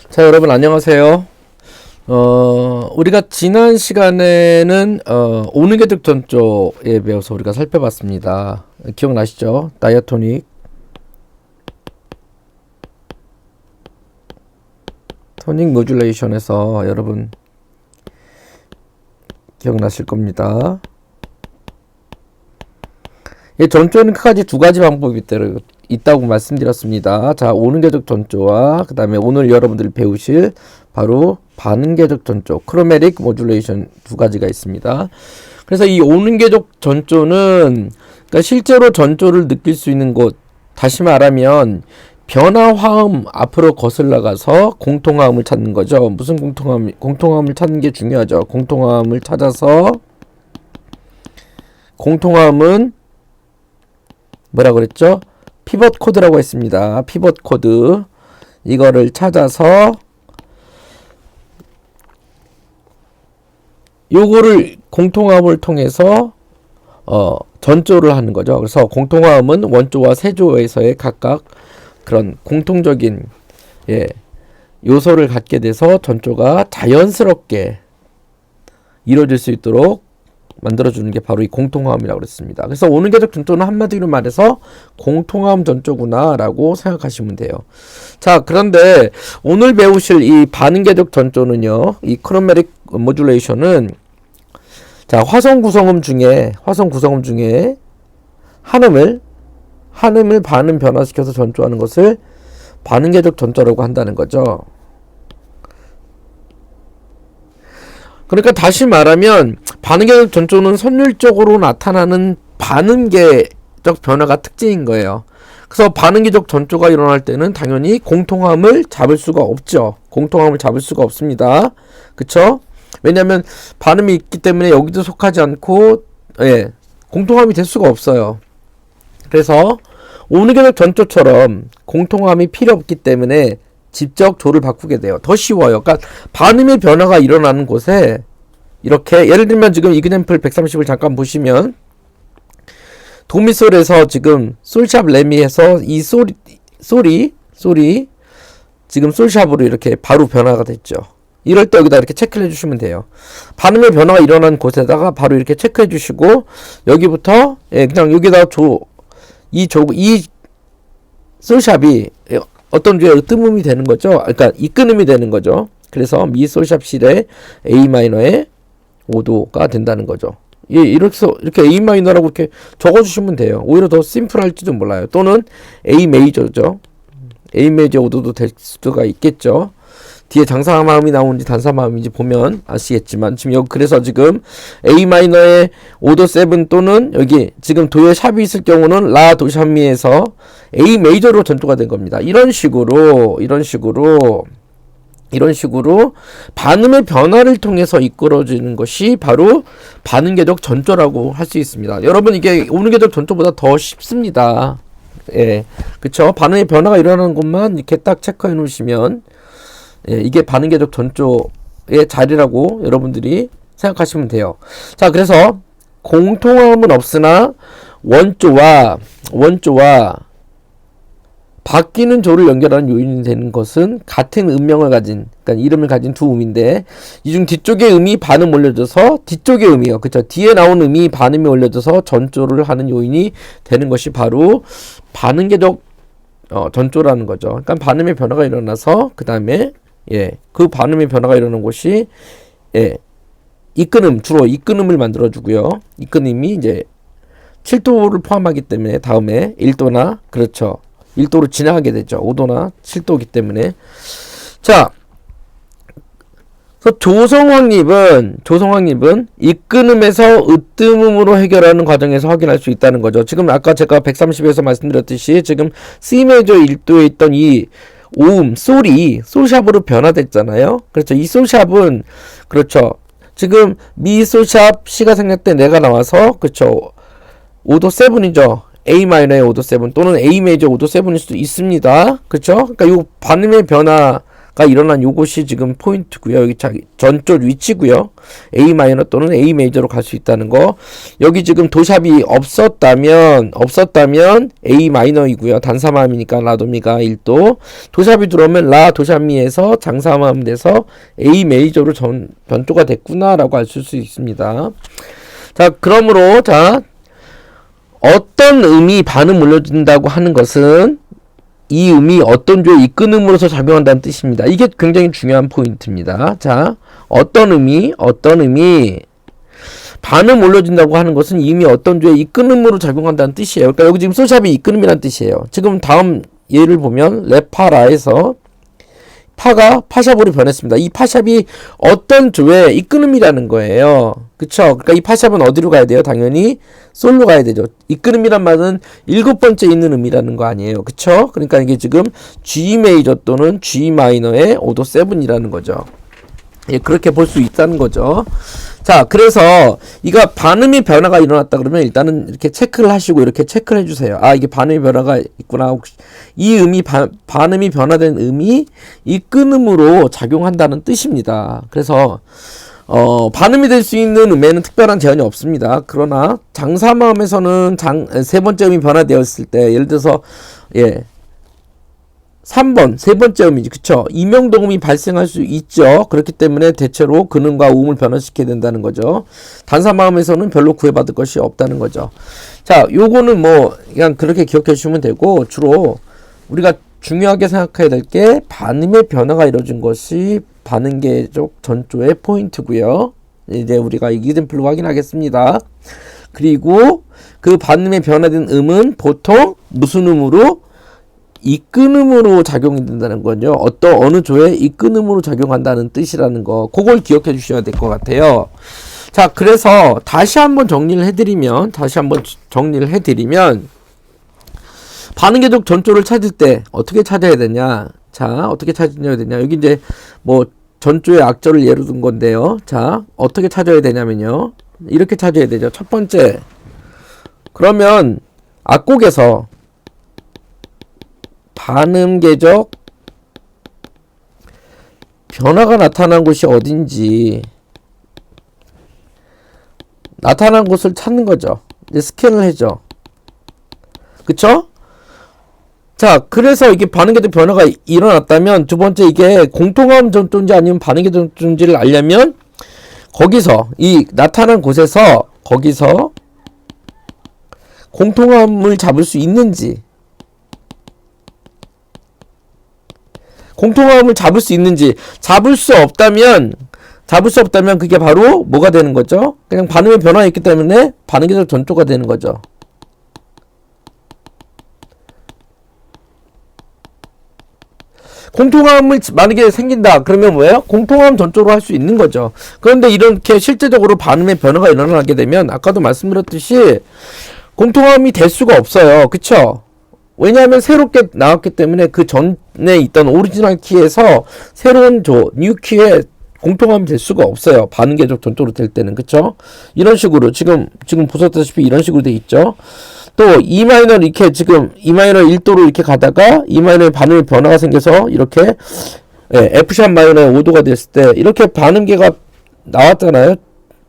자, 여러분 안녕하세요. 우리가 지난 시간에는 오는 계적 전조에 배워서 우리가 살펴봤습니다. 기억나시죠? 다이아토닉 토닉 모듈레이션에서 여러분 기억나실 겁니다. 이 전조는 크게 두 가지 방법이 있다고 말씀드렸습니다. 자, 오는 계적 전조와 그 다음에 오늘 여러분들이 배우실 바로 반응 계적 전조, 크로매틱 모듈레이션 두 가지가 있습니다. 그래서 이 오는 계적 전조는 그러니까 실제로 전조를 느낄 수 있는 곳, 다시 말하면 변화 화음 앞으로 거슬러가서 공통화음을 찾는 거죠. 무슨 공통화음을 찾는 게 중요하죠. 공통화음을 찾아서 공통화음은 뭐라 그랬죠? 피벗 코드라고 했습니다. 피벗 코드 이거를 찾아서 요거를 공통화음을 통해서 전조를 하는 거죠. 그래서 공통화음은 원조와 세조에서의 각각 그런 공통적인 요소를 갖게 돼서 전조가 자연스럽게 이루어질 수 있도록 만들어주는 게 바로 이 공통화음이라고 그랬습니다. 그래서 오는 계적 전조는 한마디로 말해서 공통화음 전조구나 라고 생각하시면 돼요. 자, 그런데 오늘 배우실 이 반응 계적 전조는요, 이 크로매틱 모듈레이션은 자, 화성 구성음 중에 한음을 반음 변화시켜서 전조하는 것을 반응 계적 전조라고 한다는 거죠. 그러니까 다시 말하면 반응 계적 전조는 선율적으로 나타나는 반응 계적 변화가 특징인 거예요. 그래서 반응 계적 전조가 일어날 때는 당연히 공통함을 잡을 수가 없죠. 공통함을 잡을 수가 없습니다. 그쵸? 왜냐하면 반음이 있기 때문에 여기도 속하지 않고 공통함이 될 수가 없어요. 그래서 오는 계적 전조처럼 공통함이 필요 없기 때문에 직접 조를 바꾸게 돼요. 더 쉬워요. 그러니까 반음의 변화가 일어나는 곳에 이렇게 예를 들면 지금 이그젬플 130을 잠깐 보시면 도미솔에서 지금 솔샵 레미에서 이 솔이 지금 솔샵으로 이렇게 바로 변화가 됐죠. 이럴 때 여기다 이렇게 체크를 해주시면 돼요. 반음의 변화가 일어나는 곳에다가 바로 이렇게 체크해 주시고 여기부터 그냥 여기다 이 솔샵이 어떤 주에 으뜸음이 되는 거죠. 그러니까 이끈음이 되는 거죠. 그래서 미 솔샵 실의 A 마이너의 5도가 된다는 거죠. 이렇게 A 마이너라고 이렇게 적어주시면 돼요. 오히려 더 심플할지도 몰라요. 또는 A 메이저죠. A 메이저 5도도 될 수가 있겠죠. 뒤에 장사 마음이 나오는지 단사 마음인지 보면 아시겠지만 지금 여기 그래서 지금 A 마이너의 5도 7 또는 여기 지금 도의 샵이 있을 경우는 라 도샵미에서 A 메이저로 전조가 된 겁니다. 이런 식으로 반음의 변화를 통해서 이끌어지는 것이 바로 반응 계적 전조라고 할 수 있습니다. 여러분 이게 오는 계적 전조보다 더 쉽습니다. 그쵸? 반응의 변화가 일어나는 것만 이렇게 딱 체크해 놓으시면 이게 반응 계적 전조의 자리라고 여러분들이 생각하시면 돼요. 자, 그래서 공통함은 없으나 원조와 바뀌는 조를 연결하는 요인이 되는 것은 같은 음명을 가진, 그러니까 이름을 가진 두 음인데 이 중 뒤쪽의 음이 반음 올려져서 뒤쪽의 음이요, 그쵸? 뒤에 나온 음이 반음이 올려져서 전조를 하는 요인이 되는 것이 바로 반응 계적 전조라는 거죠. 그러니까 반음의 변화가 일어나서 그 다음에 그 반음의 변화가 일어나는 곳이 이끈음, 주로 이끈음을 만들어주고요. 이끈음이 이제 7도를 포함하기 때문에 다음에 1도나 그렇죠. 1도로 지나가게 되죠. 5도나 7도이기 때문에. 자, 그래서 조성확립은 이끈음에서 으뜸음으로 해결하는 과정에서 확인할 수 있다는 거죠. 지금 아까 제가 130에서 말씀드렸듯이 지금 C 메이저 1도에 있던 이 오음, 솔샵으로 변화됐잖아요. 그렇죠. 이 솔샵은, 그렇죠. 지금 미 솔샵 C가 생략 때 내가 나와서, 그렇죠. 5도 7이죠. A 마이너의 5도 7 또는 A 메이저 5도 7일 수도 있습니다. 그렇죠. 그러니까 이 반음의 변화가 일어난 요것이 지금 포인트고요. 여기 전조 위치고요. A 마이너 또는 A 메이저로 갈 수 있다는 거. 여기 지금 도샵이 없었다면 A 마이너이고요. 단사마음이니까 라도미가 1도. 도샵이 들어오면 라 도샵미에서 장사마음 돼서 A 메이저로 변조가 됐구나라고 알 수 있습니다. 자, 그러므로 어떤 음이 반음 올려준다고 하는 것은 이 음이 어떤 조에 이끄는 음으로서 작용한다는 뜻입니다. 이게 굉장히 중요한 포인트입니다. 자, 어떤 음이 반음 올려준다고 하는 것은 이 음이 어떤 조에 이끄는 음으로 작용한다는 뜻이에요. 그러니까 여기 지금 솔샵이 이끄음이란 뜻이에요. 지금 다음 예를 보면 레파라에서 파가 파샵으로 변했습니다. 이 파샵이 어떤 조에 이끄음이라는 거예요. 그쵸? 그러니까 이 파샵은 어디로 가야 돼요? 당연히 솔로 가야 되죠. 이끄음이란 말은 7번째 있는 음이라는 거 아니에요. 그쵸? 그러니까 이게 지금 G 메이저 또는 G 마이너의 오도 7이라는 거죠. 예, 그렇게 볼 수 있다는 거죠. 자, 그래서 이거 반음의 변화가 일어났다 그러면 일단은 이렇게 체크를 하시고 이렇게 체크를 해주세요. 아, 이게 반음의 변화가 있구나. 이 음이 반음이 변화된 음이 이끄음으로 작용한다는 뜻입니다. 그래서 반음이 될 수 있는 음에는 특별한 제한이 없습니다. 그러나 장사마음에서는 세 번째 음이 변화되었을 때 예를 들어서 3번, 세 번째 음이지. 그쵸? 이명동음이 발생할 수 있죠. 그렇기 때문에 대체로 근음과 우음을 변화시켜야 된다는 거죠. 단사마음에서는 별로 구애받을 것이 없다는 거죠. 자, 요거는 뭐, 그냥 그렇게 기억해 주시면 되고, 주로 우리가 중요하게 생각해야 될 게 반음의 변화가 이루어진 것이 반음계적 전조의 포인트고요. 이제 우리가 이기zem플로 확인하겠습니다. 그리고 그 반음의 변화된 음은 보통 무슨 음으로? 이끄음으로 작용이 된다는 거죠. 어느 조에 이끄음으로 작용한다는 뜻이라는 거, 그걸 기억해 주셔야 될 것 같아요. 자, 그래서 다시 한번 정리를 해드리면 반응계적 전조를 찾을 때 어떻게 찾아야 되냐? 자, 어떻게 찾아야 되냐? 여기 이제 뭐 전조의 악절을 예로 든 건데요. 자, 어떻게 찾아야 되냐면요. 이렇게 찾아야 되죠. 첫 번째, 그러면 악곡에서 반음계적 변화가 나타난 곳이 어딘지 나타난 곳을 찾는 거죠. 이제 스캔을 해줘. 그쵸? 자, 그래서 이게 반응계적 변화가 일어났다면 두 번째 이게 공통음 전조인지 아니면 반응계적 전조인지를 알려면 거기서 이 나타난 곳에서 거기서 공통음을 잡을 수 있는지 공통음을 잡을 수 있는지 잡을 수 없다면 그게 바로 뭐가 되는 거죠? 그냥 반응의 변화가 있기 때문에 반응계적 전조가 되는 거죠. 공통음을 만약에 생긴다 그러면 뭐예요? 공통음 전조로 할 수 있는 거죠. 그런데 이렇게 실제적으로 반음의 변화가 일어나게 되면 아까도 말씀드렸듯이 공통음이 될 수가 없어요. 그쵸? 왜냐하면 새롭게 나왔기 때문에 그 전에 있던 오리지널 키에서 새로운 뉴 키에 공통음이 될 수가 없어요. 반응계적 전조로 될 때는. 그쵸? 이런 식으로 지금 보셨다시피 이런 식으로 돼 있죠. 또 E 마이너 이렇게 지금 E 마이너 1도로 이렇게 가다가 E 마이너의 반음의 변화가 생겨서 이렇게 F샵 마이너의 5도가 됐을 때 이렇게 반음계가 나왔잖아요.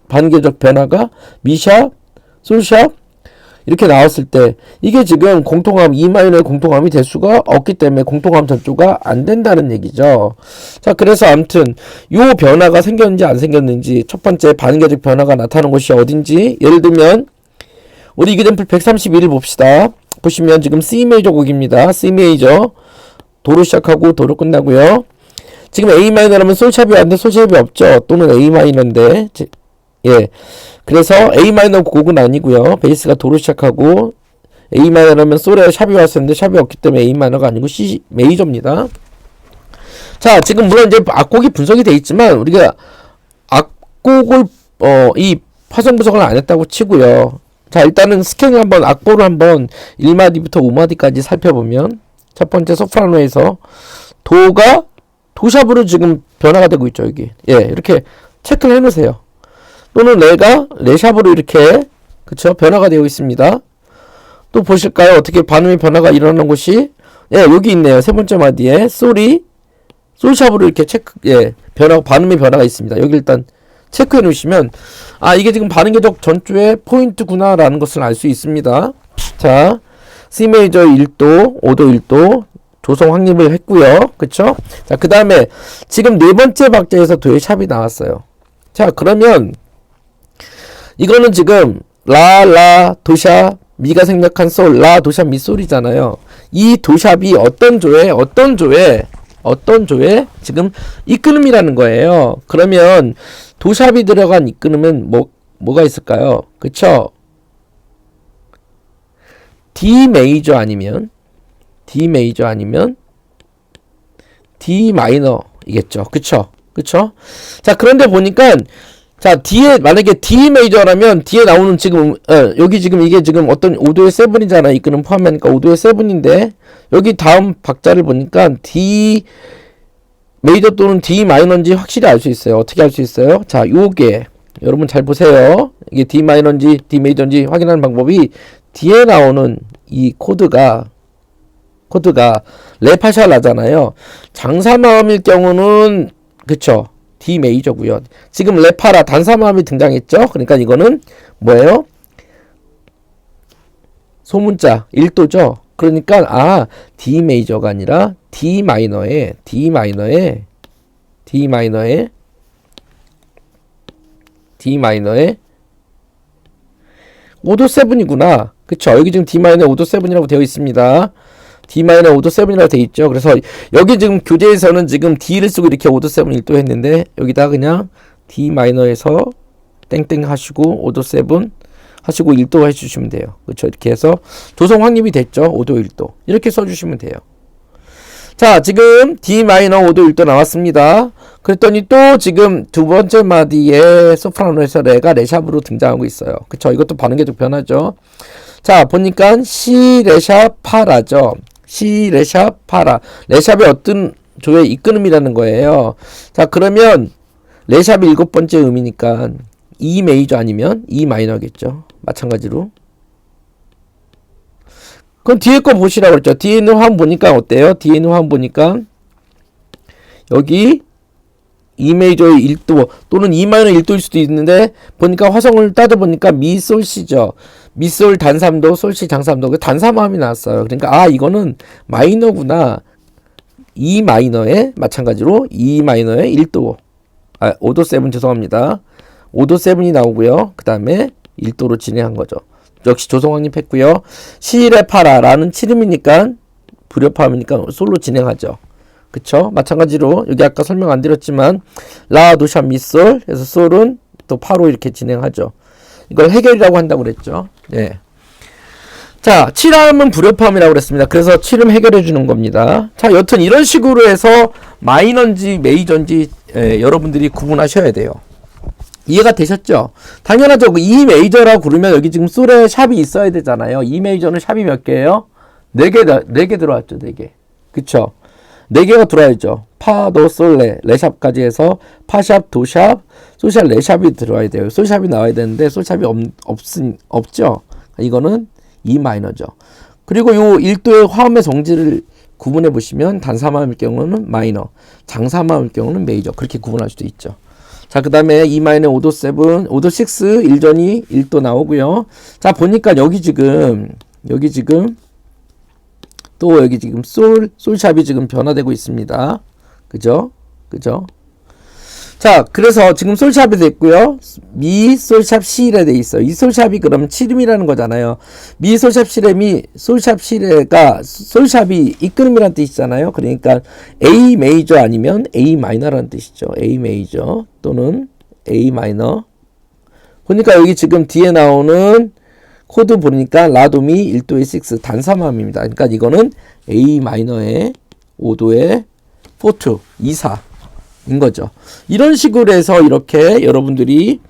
반응계적 변화가 미샵, 솔샵 이렇게 나왔을 때 이게 지금 공통음 E 마이너의 공통음이 될 수가 없기 때문에 공통음 전조가 안 된다는 얘기죠. 자, 그래서 아무튼 요 변화가 생겼는지 안 생겼는지 첫 번째 반응계적 변화가 나타나는 곳이 어딘지 예를 들면 우리 이기zem플 131을 봅시다. 보시면 지금 C 메이저 곡입니다. C 메이저 도로 시작하고 도로 끝나고요. 지금 A 마이너라면 솔샵이 왔는데 솔샵이 없죠. 또는 A 마이너인데 그래서 A 마이너 곡은 아니고요. 베이스가 도로 시작하고 A 마이너라면 솔에 샵이 왔었는데 샵이 없기 때문에 A 마이너가 아니고 C 메이저입니다. 자, 지금 물론 이제 악곡이 분석이 돼 있지만 우리가 악곡을 이 파성 분석을 안 했다고 치고요. 자, 일단은 스캔을 한번 악보를 한번 1마디부터 5마디까지 살펴보면 첫 번째 소프라노에서 도가 도샵으로 지금 변화가 되고 있죠. 여기 이렇게 체크를 해 놓으세요. 또는 레가 레샵으로 이렇게 그쵸 변화가 되어 있습니다. 또 보실까요? 어떻게 반음의 변화가 일어나는 곳이 여기 있네요. 세 번째 마디에 솔이 솔샵으로 이렇게 변화, 반음의 변화가 있습니다. 여기 일단 체크해 놓으시면, 아, 이게 지금 반응 궤적 전조의 포인트구나라는 것을 알 수 있습니다. 자, C 메이저 1도, 5도 1도, 조성 확립을 했고요. 그쵸? 자, 그 다음에 지금 네 번째 박자에서 도의 샵이 나왔어요. 자, 그러면 이거는 지금 라, 도샵, 미가 생략한 솔, 라, 도샵, 미, 솔이잖아요. 이 도샵이 어떤 조에 지금 이끌음이라는 거예요. 그러면 도샵이 들어간 이끌음은 뭐가 있을까요? 그쵸? D 메이저 아니면 D 마이너이겠죠. 그쵸? 자, 그런데 보니까, 자, 뒤에, 만약에 D 메이저라면, 뒤에 나오는 지금, 여기 지금 이게 지금 어떤 5도의 세븐이잖아. 이끄는 포함하니까 5도의 세븐인데, 여기 다음 박자를 보니까 D 메이저 또는 D 마이너인지 확실히 알 수 있어요. 어떻게 알 수 있어요? 자, 요게, 여러분 잘 보세요. 이게 D 마이너인지 D 메이저인지 확인하는 방법이, 뒤에 나오는 이 코드가 레파샬 나잖아요. 장사마음일 경우는 그쵸, D 메이저고요. 지금 레파라 단사마음이 등장했죠. 그러니까 이거는 뭐예요? 소문자 1도죠. 그러니까 D 메이저가 아니라 D 마이너의 5도 7이구나. 그쵸? 여기 지금 D 마이너 5도 7이라고 되어 있습니다. D 마이너 5도 7이라고 되어 있죠. 그래서 여기 지금 교재에서는 지금 D를 쓰고 이렇게 5도 7 1도 했는데, 여기다 그냥 D 마이너에서 땡땡 하시고 5도 7 하시고 1도 해주시면 돼요. 그쵸? 이렇게 해서 조성 확립이 됐죠. 5도 1도. 이렇게 써주시면 돼요. 자, 지금 D 마이너 5도 1도 나왔습니다. 그랬더니 또 지금 두 번째 마디에 소프라노에서 레가 레샵으로 등장하고 있어요. 그쵸? 이것도 반응 계속 변하죠. 자, 보니까 C 레샵 파라죠. C 레샵 파라. 레샵이 어떤 조의 이끌음이라는 거예요. 자, 그러면 레샵이 7번째 음이니까 E 메이저 아니면 E 마이너겠죠. 마찬가지로. 그럼 뒤에 거 보시라고 그랬죠. 뒤에 있는 화음 보니까 어때요? 뒤에 있는 화음 보니까 여기 E 메이저의 1도 또는 E 마이너 1도일 수도 있는데, 보니까 화성을 따져보니까 미, 솔, 시죠. 미, 솔, 단 3도, 솔, 시, 장 3도. 단 3화음이 나왔어요. 그러니까 이거는 마이너구나. E 마이너의 마찬가지로 E 마이너의 1도. 5도 7 죄송합니다. 5도 7이 나오고요. 그 다음에 1도로 진행한 거죠. 역시 조성 확립했고요. 시레 파라라는 7음이니까 불협화음이니까 솔로 진행하죠. 그쵸? 마찬가지로 여기 아까 설명 안 드렸지만 라, 도샵, 미솔 해서 솔은 또 파로 이렇게 진행하죠. 이걸 해결이라고 한다고 그랬죠. 네. 자, 7화음은 불협화음이라고 그랬습니다. 그래서 7음 해결해 주는 겁니다. 자, 여튼 이런 식으로 해서 마이너인지 메이저인지 여러분들이 구분하셔야 돼요. 이해가 되셨죠? 당연하죠. E 메이저라고 부르면 여기 지금 솔에 샵이 있어야 되잖아요. E 메이저는 샵이 몇 개예요? 4개 들어왔죠. 4개. 그쵸? 4개가 들어와야죠. 파, 도, 솔, 레샵까지 해서 파샵, 도샵, 솔샵, 레샵이 들어와야 돼요. 솔샵이 나와야 되는데 솔샵이 없죠. 이거는 E 마이너죠. 그리고 요 1도의 화음의 성질을 구분해 보시면 단사마음일 경우는 마이너, 장사마음일 경우는 메이저, 그렇게 구분할 수도 있죠. 자, 그 다음에 E 마이너 5도 7, 5도 6, 1전이 1도 나오고요. 자, 보니까 여기 지금 또 여기 지금 솔샵이 지금 변화되고 있습니다. 그죠? 자, 그래서 지금 솔샵이 됐고요. 미, 솔샵, 시레 돼 있어요. 이 솔샵이 그럼 7음이라는 거잖아요. 미, 솔샵, 시레미, 솔샵, 시레가 솔샵이 이끌음이라는 뜻이잖아요. 그러니까 A 메이저 아니면 A 마이너라는 뜻이죠. A 메이저 또는 A 마이너. 보니까 여기 지금 뒤에 나오는 코드 보니까 라도미 1도의 6 단사마음입니다. 그러니까 이거는 A 마이너의 5도의 4, 2, 4인 거죠. 이런 식으로 해서 이렇게 여러분들이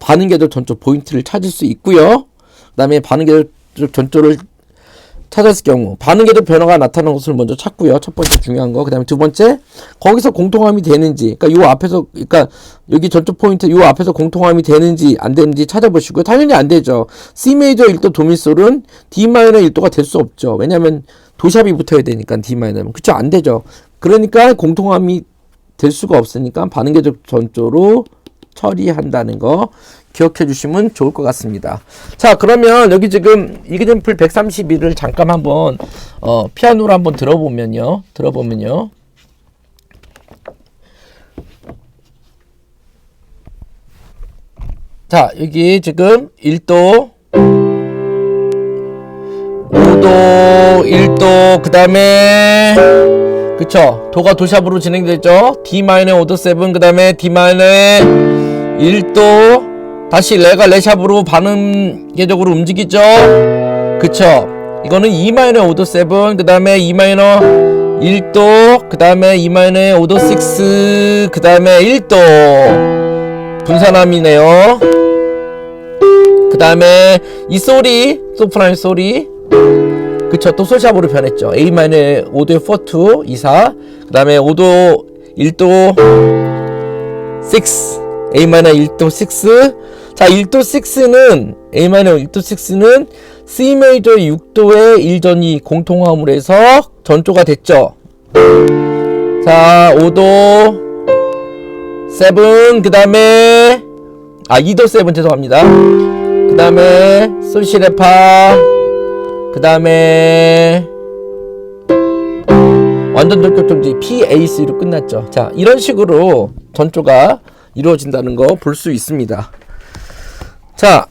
반응 궤적 전조 포인트를 찾을 수 있고요. 그 다음에 반응 궤적 전조를 찾았을 경우 반응 궤적 변화가 나타나는 것을 먼저 찾고요. 첫 번째 중요한 거. 그 다음에 두 번째, 거기서 공통함이 되는지, 그러니까 요 앞에서, 그러니까 여기 전조 포인트 요 앞에서 공통함이 되는지 안 되는지 찾아보시고요. 당연히 안 되죠. C 메이저 1도 도미솔은 D 마이너 1도가 될 수 없죠. 왜냐하면 도샵이 붙어야 되니까 D 마이너면 그쵸 안 되죠. 그러니까 공통함이 될 수가 없으니까 반응계적 전조로 처리한다는 거 기억해 주시면 좋을 것 같습니다. 자, 그러면 여기 지금 이그젠플 131을 잠깐 한번 피아노로 한번 들어보면요. 자, 여기 지금 1도 5도 1도 그다음에 그쵸 도가 도샵으로 진행되죠. D 마이너 5도 7 그다음에 D 마이너의 1도 다시 레가 레샵으로 반응계적으로 움직이죠. 그쵸 이거는 E 마이너 5도 7 그다음에 E 마이너 1도 그다음에 E 마이너의 5도 6 그다음에 1도 분산함이네요. 그다음에 이 소리 소프라노 소리 그쵸 또 솔샵으로 변했죠. A 마이너의 5도의 4 2 2 4 그다음에 5도 1도 6 A 마이너 1도 6 자 1도 6는 A 마이너 1도 6는 C 메이저 6도의 1전이 공통함으로 해서 전조가 됐죠. 자 5도 7 그다음에 2도 7 죄송합니다. 그 다음에 솔시레파 그 다음에 완전 전격정지 PAC로 끝났죠. 자 이런 식으로 전조가 이루어진다는 거 볼 수 있습니다. 자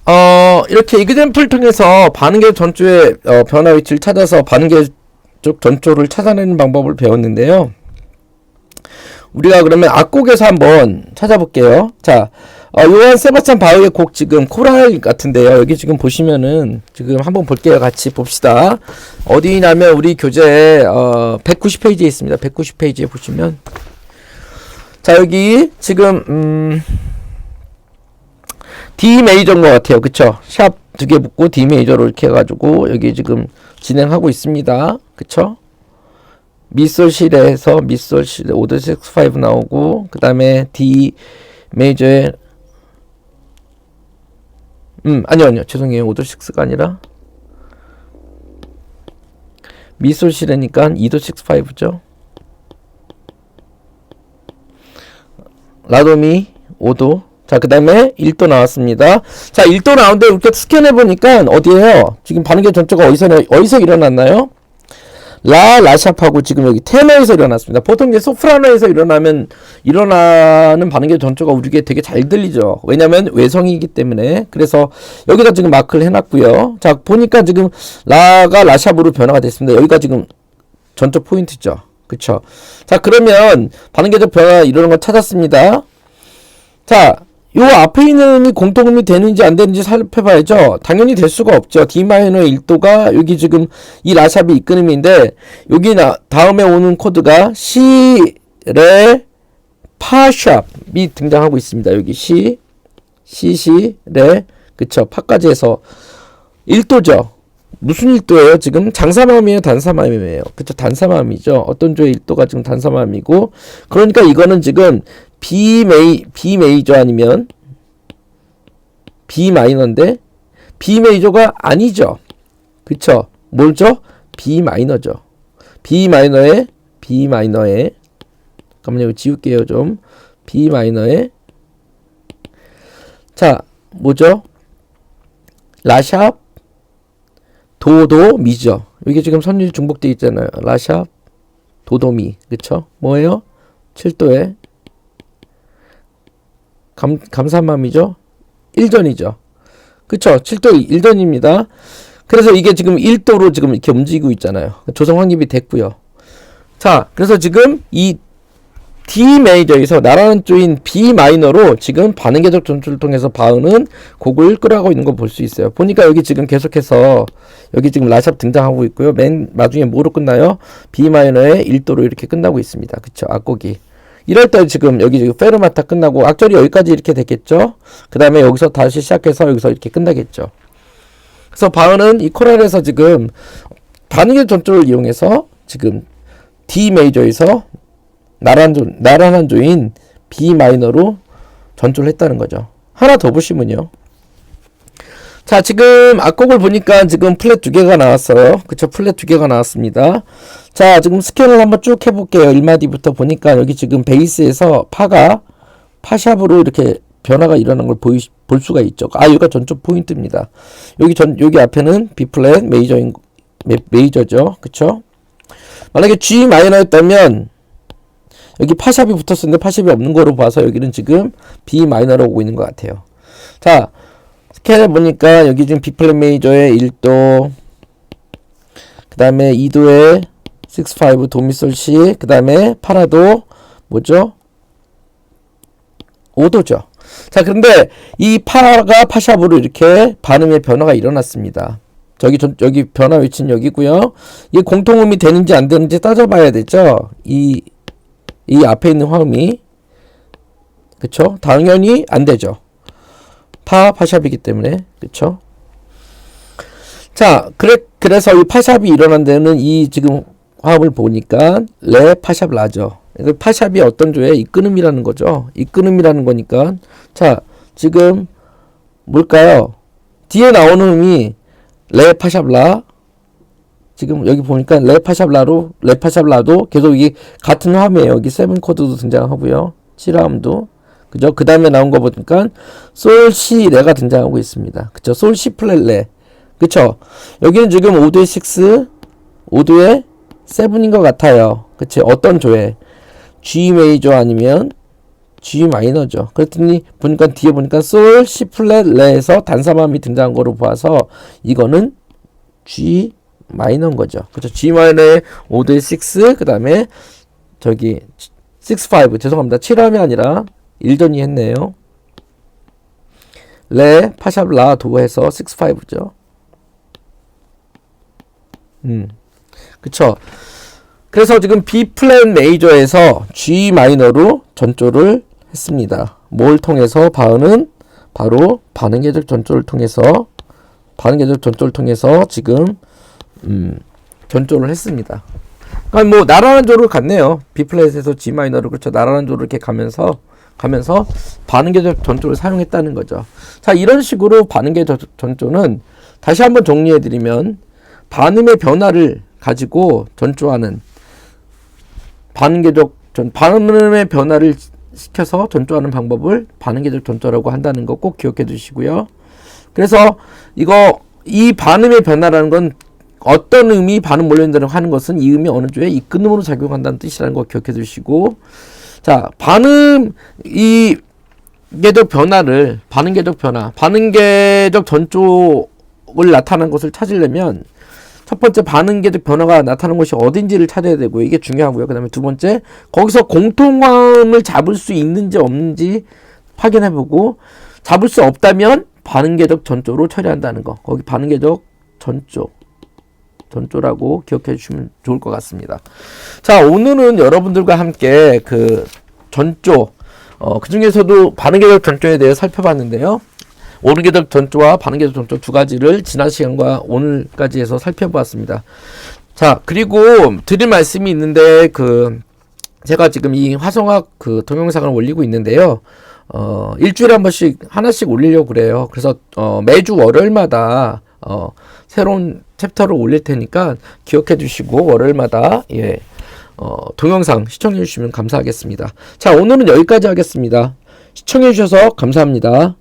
이렇게 이그젠플 통해서 반응계적 전조의 변화 위치를 찾아서 반응계적 전조를 찾아내는 방법을 배웠는데요. 우리가 그러면 악곡에서 한번 찾아볼게요. 자 요한 세바스찬 바흐의 곡 지금 코랄 같은데요. 여기 지금 보시면은 지금 한번 볼게요. 같이 봅시다. 어디냐면 우리 교재 190페이지에 있습니다. 190페이지에 보시면 자 여기 지금 D 메이저인 것 같아요. 그쵸? 샵 두 개 붙고 D 메이저로 이렇게 해가지고 여기 지금 진행하고 있습니다. 그쵸? 미솔실에서 미솔실 5도 6 5 나오고 그 다음에 D 메이저에 아니요 죄송해요 5도 6가 아니라 미솔실이니까 2도 6 5죠. 라도미 5도 자 그 다음에 1도 나왔습니다. 자 1도 나오는데 이렇게 스캔해보니까 어디에요? 지금 반응계적 전조가 어디서 일어났나요? 라샵하고 지금 여기 테너에서 일어났습니다. 보통 이제 소프라노에서 일어나는 반응계적 전조가 우리에게 되게 잘 들리죠. 왜냐면 외성이기 때문에. 그래서 여기다 지금 마크를 해놨고요. 자 보니까 지금 라가 라샵으로 변화가 됐습니다. 여기가 지금 전조 포인트죠. 그쵸? 자 그러면 반응계적 변화 이러는 거 찾았습니다. 자 요 앞에 있는 음이 공통음이 되는지 안 되는지 살펴봐야죠. 당연히 될 수가 없죠. D 마이너 1도가 여기 지금 이 라샵이 이끈 음인데 여기 다음에 오는 코드가 C 레 파샵이 등장하고 있습니다. 여기 C 레 그쵸 파까지 해서 1도죠. 무슨 1도예요? 지금 장사마음이에요? 단사마음이에요? 그쵸 단사마음이죠. 어떤 조의 1도가 지금 단사마음이고 그러니까 이거는 지금 B 메이저 아니면 B 마이너인데 B 메이저가 아니죠. 그쵸? 뭐죠? B 마이너죠. B 마이너에 잠깐만요. 지울게요 좀. B 마이너에 자 뭐죠? 라샵 도도 미죠. 이게 지금 선율 중복되어 있잖아요. 라샵 도도미 그쵸? 뭐예요? 7도에 감사맘이죠. 1전이죠. 그쵸? 7도 1전입니다. 그래서 이게 지금 1도로 지금 이렇게 움직이고 있잖아요. 조성 확립이 됐고요. 자, 그래서 지금 이 D 메이저에서 나라는 조인 B 마이너로 지금 반응계적 전조를 통해서 바흐는 곡을 끌어가고 있는 거 볼 수 있어요. 보니까 여기 지금 계속해서 여기 지금 라샵 등장하고 있고요. 맨 나중에 뭐로 끝나요? B 마이너의 1도로 이렇게 끝나고 있습니다. 그쵸? 악곡이. 이럴 때 지금 여기 지금 페르마타 끝나고 악절이 여기까지 이렇게 됐겠죠. 그 다음에 여기서 다시 시작해서 여기서 이렇게 끝나겠죠. 그래서 바흐는 이 코랄에서 지금 반응계적 전조를 이용해서 지금 D 메이저에서 나란한 조인 B 마이너로 전조를 했다는 거죠. 하나 더 보시면요. 자, 지금 악곡을 보니까 지금 플랫 두 개가 나왔어요. 그쵸? 플랫 두 개가 나왔습니다. 자, 지금 스캔을 한번 쭉 해볼게요. 1마디부터 보니까 여기 지금 베이스에서 파샵으로 이렇게 변화가 일어나는 걸 볼 수가 있죠. 여기가 전조 포인트입니다. 여기 앞에는 B 플랫 메이저죠. 그쵸? 만약에 G 마이너였다면 여기 파샵이 붙었었는데 파샵이 없는 거로 봐서 여기는 지금 B 마이너로 오고 있는 것 같아요. 자, 스케일 보니까 여기 지금 B 플랫 메이저의 1도, 그 다음에 2도의 6, 5 도미솔 C, 그 다음에 파라도 뭐죠? 5도죠. 자, 그런데 이 파가 파샵으로 이렇게 반음의 변화가 일어났습니다. 여기 변화 위치는 여기고요. 이게 공통음이 되는지 안 되는지 따져봐야 되죠. 이 앞에 있는 화음이, 그쵸? 당연히 안 되죠. 파샵이기 때문에, 그쵸? 자, 그래서 이 파샵이 일어난 데는 이 지금 화음을 보니까 레 파샵 라죠. 파샵이 어떤 조에 이끄음이라는 거죠. 이끄음이라는 거니까. 자, 지금 뭘까요? 뒤에 나오는 음이 레 파샵 라. 지금 여기 보니까 레 파샵 라도 계속 이 같은 화음이에요. 여기 7 코드도 등장하고요. 7화음도. 그죠? 그 다음에 나온 거 보니까 솔 시 레가 등장하고 있습니다. 그쵸? 솔 시 플랫 레. 그쵸? 여기는 지금 5도의 6, 5도의 7인 것 같아요. 그치? 어떤 조에? G 메이저 아니면 G 마이너죠. 그랬더니 보니까 뒤에 보니까 솔 C 플랫 레에서 단사음이 등장한 거로 봐서 이거는 G 마이너인 거죠. 그렇죠. G 마이너의 5도의 6, 그 다음에 저기 6, 5 죄송합니다. 7함이 아니라 1전이 했네요. 레 파샵 라 도해서 6, 5죠. 그쵸. 그래서 지금 B 플랫 메이저에서 G 마이너로 전조를 했습니다. 뭘 통해서? 바흐는 바로 반응계적 전조를 통해서 지금 전조를 했습니다. 그러니까 뭐 나란한 조를 갔네요. B 플랫에서 G 마이너로 그렇죠. 나란한 조를 이렇게 가면서 반응계적 전조를 사용했다는 거죠. 자, 이런 식으로 반응계적 전조는 다시 한번 정리해드리면 반음의 변화를 가지고 전조하는 반음의 변화를 시켜서 전조하는 방법을 반응계적 전조라고 한다는 거 꼭 기억해 두시고요. 그래서 이 반음의 변화라는 건 어떤 음이 반음 몰려있다고 하는 것은 이 음이 어느 조에 이끈음으로 작용한다는 뜻이라는 거 기억해 두시고, 자, 반응계적 전조를 나타낸 것을 찾으려면 첫 번째 반응계적 변화가 나타나는 것이 어딘지를 찾아야 되고 이게 중요하고요. 그 다음에 두 번째 거기서 공통화음을 잡을 수 있는지 없는지 확인해보고 잡을 수 없다면 반응계적 전조로 처리한다는 거. 거기 반응계적 전조라고 기억해 주시면 좋을 것 같습니다. 자, 오늘은 여러분들과 함께 그 전조 그 중에서도 반응계적 전조에 대해 살펴봤는데요. 오른계적 전조와 반응계적 전조 두 가지를 지난 시간과 오늘까지 해서 살펴보았습니다. 자, 그리고 드릴 말씀이 있는데 제가 지금 이 화성학 동영상을 올리고 있는데요. 일주일에 한 번씩 하나씩 올리려고 그래요. 그래서 매주 월요일마다 새로운 챕터를 올릴 테니까 기억해 주시고 월요일마다 동영상 시청해 주시면 감사하겠습니다. 자, 오늘은 여기까지 하겠습니다. 시청해 주셔서 감사합니다.